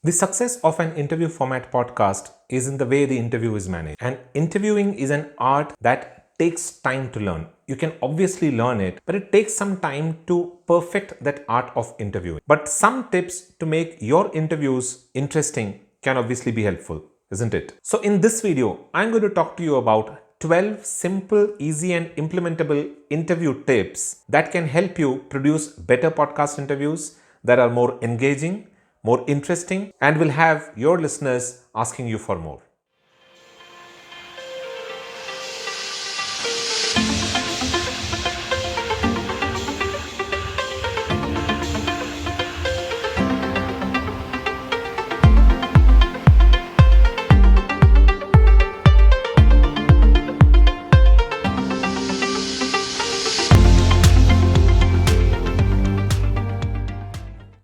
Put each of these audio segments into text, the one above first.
The success of an interview format podcast is in the way the interview is managed. And interviewing is an art that takes time to learn. You can obviously learn it, but it takes some time to perfect that art of interviewing. But some tips to make your interviews interesting can obviously be helpful, isn't it? So in this video, I'm going to talk to you about 12 simple, easy and implementable interview tips that can help you produce better podcast interviews that are more engaging, more interesting, and will have your listeners asking you for more.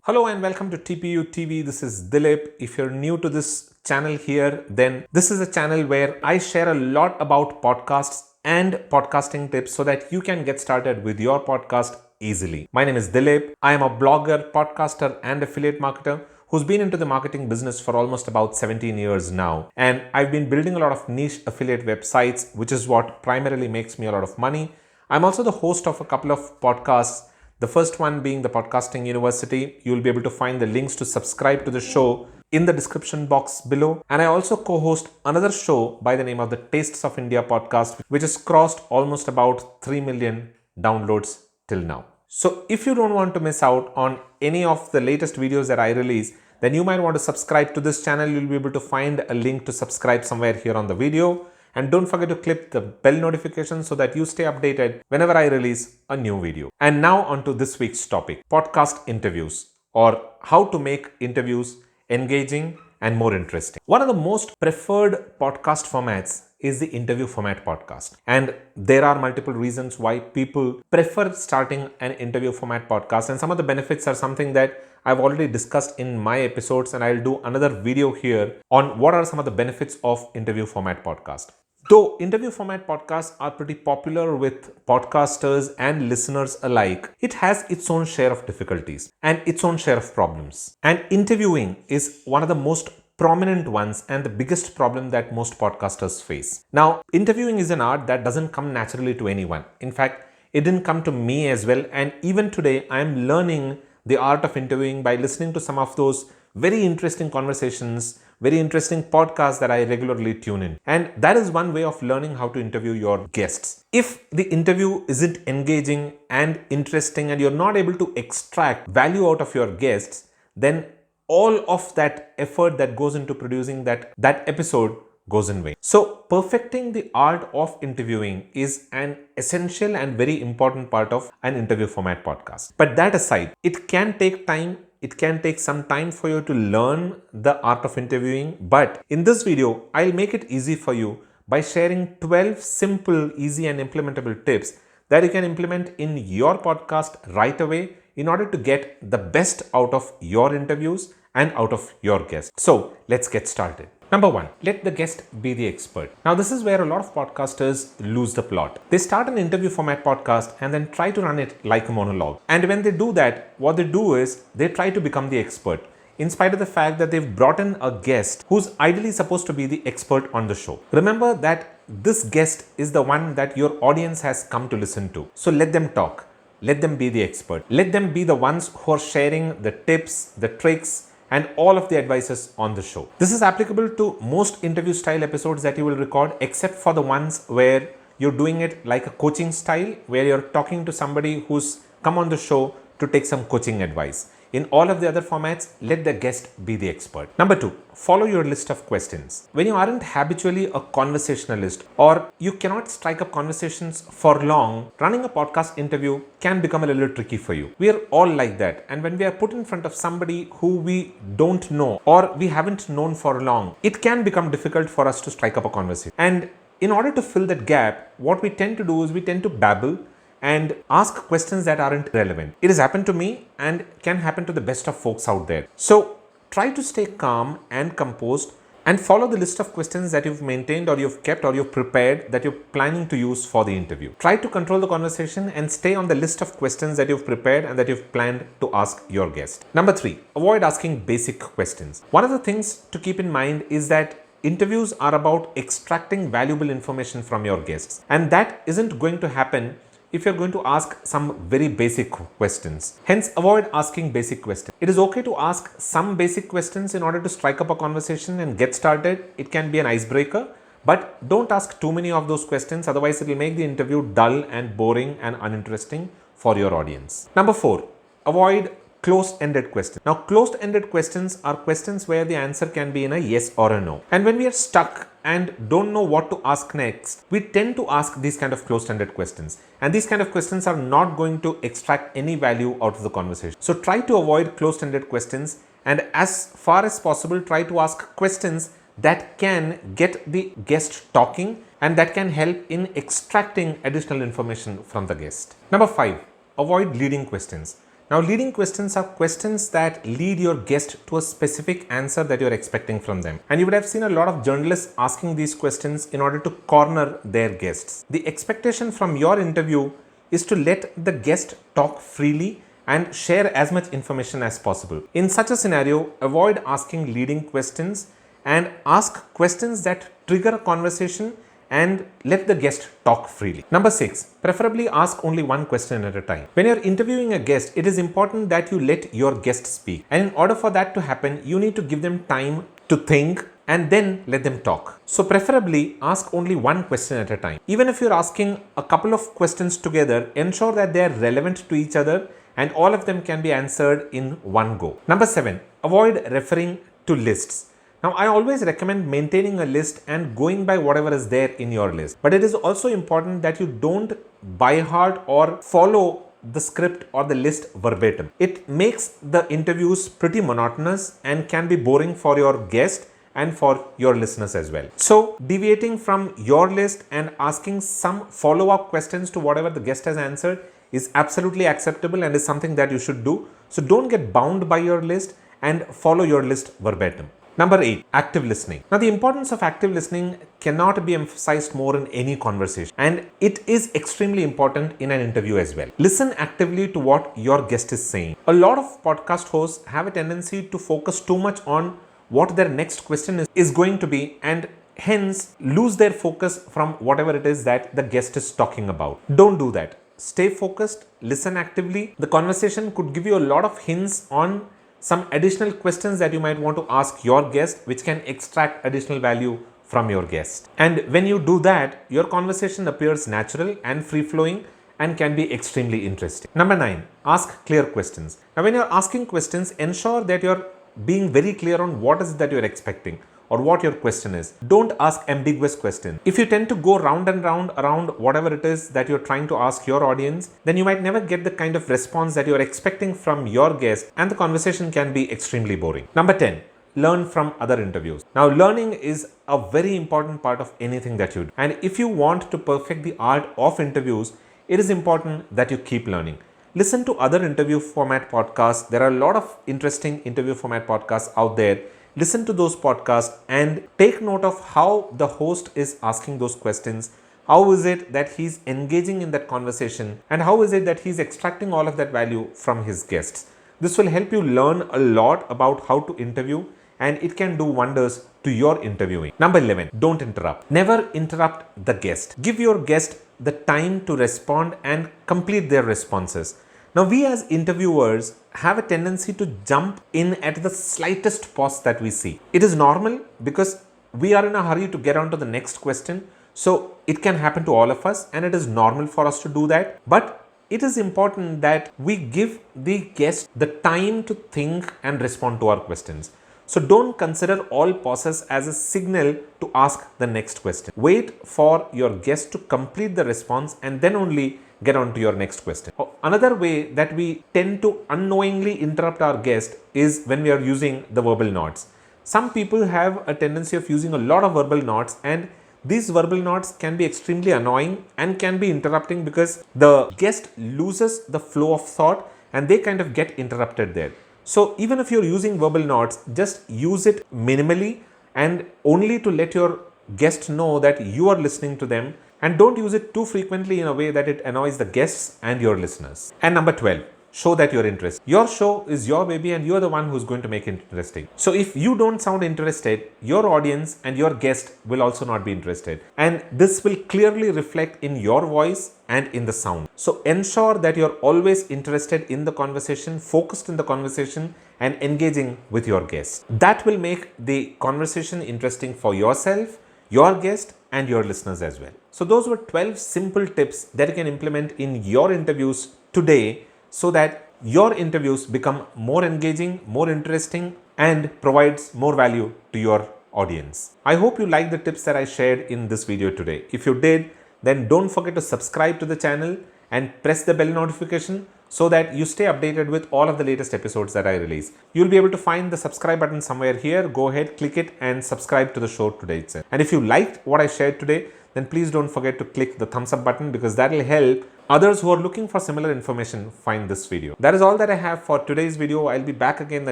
Hello and welcome to TPU TV. This is Dilip. If you're new to this channel here, then this is a channel where I share a lot about podcasts and podcasting tips so that you can get started with your podcast easily. My name is Dilip. I am a blogger, podcaster, and affiliate marketer who's been into the marketing business for almost about 17 years now. And I've been building a lot of niche affiliate websites, which is what primarily makes me a lot of money. I'm also the host of a couple of podcasts. The first one being the Podcasting University. You'll be able to find the links to subscribe to the show in the description box below. And I also co-host another show by the name of the Tastes of India podcast, which has crossed almost about 3 million downloads till now. So if you don't want to miss out on any of the latest videos that I release, then you might want to subscribe to this channel. You'll be able to find a link to subscribe somewhere here on the video. And don't forget to click the bell notification so that you stay updated whenever I release a new video. And now on to this week's topic, podcast interviews, or how to make interviews engaging and more interesting. One of the most preferred podcast formats is the interview format podcast. And there are multiple reasons why people prefer starting an interview format podcast. And some of the benefits are something that I've already discussed in my episodes, and I'll do another video here on what are some of the benefits of interview format podcast. Though interview format podcasts are pretty popular with podcasters and listeners alike, it has its own share of difficulties and its own share of problems. And interviewing is one of the most prominent ones and the biggest problem that most podcasters face. Now, interviewing is an art that doesn't come naturally to anyone. In fact, it didn't come to me as well. And even today, I'm learning the art of interviewing by listening to some of those very interesting conversations, very interesting podcasts that I regularly tune in. And that is one way of learning how to interview your guests. If the interview isn't engaging and interesting and you're not able to extract value out of your guests, then all of that effort that goes into producing that episode goes in vain. So perfecting the art of interviewing is an essential and very important part of an interview format podcast. But that aside, it can take time. It can take some time for you to learn the art of interviewing. But in this video, I'll make it easy for you by sharing 12 simple, easy and implementable tips that you can implement in your podcast right away in order to get the best out of your interviews and out of your guests. So let's get started. Number one, let the guest be the expert. Now, this is where a lot of podcasters lose the plot. They start an interview format podcast and then try to run it like a monologue. And when they do that, what they do is they try to become the expert, in spite of the fact that they've brought in a guest who's ideally supposed to be the expert on the show. Remember that this guest is the one that your audience has come to listen to. So let them talk. Let them be the expert. Let them be the ones who are sharing the tips, the tricks, and all of the advices on the show. This is applicable to most interview style episodes that you will record, except for the ones where you're doing it like a coaching style, where you're talking to somebody who's come on the show to take some coaching advice. In all of the other formats, let the guest be the expert. Number two, follow your list of questions. When you aren't habitually a conversationalist or you cannot strike up conversations for long, running a podcast interview can become a little tricky for you. We are all like that. And when we are put in front of somebody who we don't know or we haven't known for long, it can become difficult for us to strike up a conversation. And in order to fill that gap, what we tend to do is we tend to babble and ask questions that aren't relevant. It has happened to me and can happen to the best of folks out there. So try to stay calm and composed and follow the list of questions that you've maintained or you've kept or you've prepared that you're planning to use for the interview. Try to control the conversation and stay on the list of questions that you've prepared and that you've planned to ask your guest. Number 3, avoid asking basic questions. One of the things to keep in mind is that interviews are about extracting valuable information from your guests, and that isn't going to happen if you're going to ask some very basic questions. Hence, avoid asking basic questions. It is okay to ask some basic questions in order to strike up a conversation and get started. It can be an icebreaker, but don't ask too many of those questions, otherwise it will make the interview dull and boring and uninteresting for your audience. Number 4, avoid closed-ended questions. Now, closed-ended questions are questions where the answer can be in a yes or a no. And when we are stuck and don't know what to ask next, we tend to ask these kind of closed-ended questions. And these kind of questions are not going to extract any value out of the conversation. So try to avoid closed-ended questions, and as far as possible, try to ask questions that can get the guest talking and that can help in extracting additional information from the guest. Number 5, avoid leading questions. Now, leading questions are questions that lead your guest to a specific answer that you're expecting from them. And you would have seen a lot of journalists asking these questions in order to corner their guests. The expectation from your interview is to let the guest talk freely and share as much information as possible. In such a scenario, avoid asking leading questions and ask questions that trigger a conversation and let the guest talk freely. Number 6, preferably ask only one question at a time. When you're interviewing a guest, it is important that you let your guest speak. And in order for that to happen, you need to give them time to think and then let them talk. So preferably ask only one question at a time. Even if you're asking a couple of questions together, ensure that they are relevant to each other and all of them can be answered in one go. Number 7, avoid referring to lists. Now, I always recommend maintaining a list and going by whatever is there in your list. But it is also important that you don't by heart or follow the script or the list verbatim. It makes the interviews pretty monotonous and can be boring for your guest and for your listeners as well. So, deviating from your list and asking some follow-up questions to whatever the guest has answered is absolutely acceptable and is something that you should do. So, don't get bound by your list and follow your list verbatim. Number 8, active listening. Now, the importance of active listening cannot be emphasized more in any conversation, and it is extremely important in an interview as well. Listen actively to what your guest is saying. A lot of podcast hosts have a tendency to focus too much on what their next question is going to be, and hence lose their focus from whatever it is that the guest is talking about. Don't do that. Stay focused, listen actively. The conversation could give you a lot of hints on some additional questions that you might want to ask your guest, which can extract additional value from your guest. And when you do that, your conversation appears natural and free-flowing and can be extremely interesting. Number 9, ask clear questions. Now, when you're asking questions, ensure that you're being very clear on what is it that you're expecting or what your question is. Don't ask ambiguous questions. If you tend to go round and round around whatever it is that you're trying to ask your audience, then you might never get the kind of response that you're expecting from your guest, and the conversation can be extremely boring. Number 10, learn from other interviews. Now, learning is a very important part of anything that you do. And if you want to perfect the art of interviews, it is important that you keep learning. Listen to other interview format podcasts. There are a lot of interesting interview format podcasts out there. Listen to those podcasts and take note of how the host is asking those questions. How is it that he's engaging in that conversation, and how is it that he's extracting all of that value from his guests? This will help you learn a lot about how to interview, and it can do wonders to your interviewing. Number 11, don't interrupt. Never interrupt the guest. Give your guest the time to respond and complete their responses. Now, we as interviewers have a tendency to jump in at the slightest pause that we see. It is normal because we are in a hurry to get on to the next question. So it can happen to all of us, and it is normal for us to do that. But it is important that we give the guest the time to think and respond to our questions. So don't consider all pauses as a signal to ask the next question. Wait for your guest to complete the response and then only get on to your next question. Another way that we tend to unknowingly interrupt our guest is when we are using the verbal nods. Some people have a tendency of using a lot of verbal nods, and these verbal nods can be extremely annoying and can be interrupting because the guest loses the flow of thought and they kind of get interrupted there. So even if you're using verbal nods, just use it minimally and only to let your guest know that you are listening to them, and don't use it too frequently in a way that it annoys the guests and your listeners. And number 12, show that you're interested. Your show is your baby and you're the one who's going to make it interesting. So if you don't sound interested, your audience and your guest will also not be interested. And this will clearly reflect in your voice and in the sound. So ensure that you're always interested in the conversation, focused in the conversation, and engaging with your guest. That will make the conversation interesting for yourself, your guest, and your listeners as well. So those were 12 simple tips that you can implement in your interviews today, so that your interviews become more engaging, more interesting, and provides more value to your audience. I hope you liked the tips that I shared in this video today. If you did, then don't forget to subscribe to the channel and press the bell notification so that you stay updated with all of the latest episodes that I release. You'll be able to find the subscribe button somewhere here. Go ahead, click it and subscribe to the show today itself. And if you liked what I shared today, then please don't forget to click the thumbs up button, because that will help others who are looking for similar information find this video. That is all that I have for today's video. I'll be back again the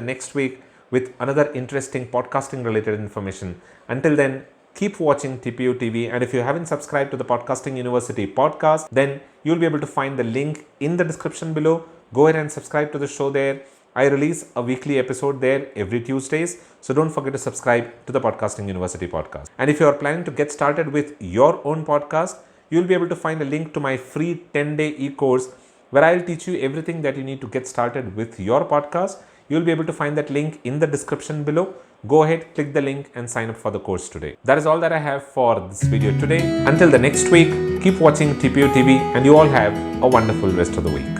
next week with another interesting podcasting related information. Until then, keep watching TPU TV, and if you haven't subscribed to the Podcasting University podcast, then you'll be able to find the link in the description below. Go ahead and subscribe to the show there. I release a weekly episode there every Tuesdays, so don't forget to subscribe to the Podcasting University podcast. And if you are planning to get started with your own podcast, you'll be able to find a link to my free 10-day e-course where I'll teach you everything that you need to get started with your podcast. You'll be able to find that link in the description below. Go ahead, click the link and sign up for the course today. That is all that I have for this video today. Until the next week, keep watching TPU TV and you all have a wonderful rest of the week.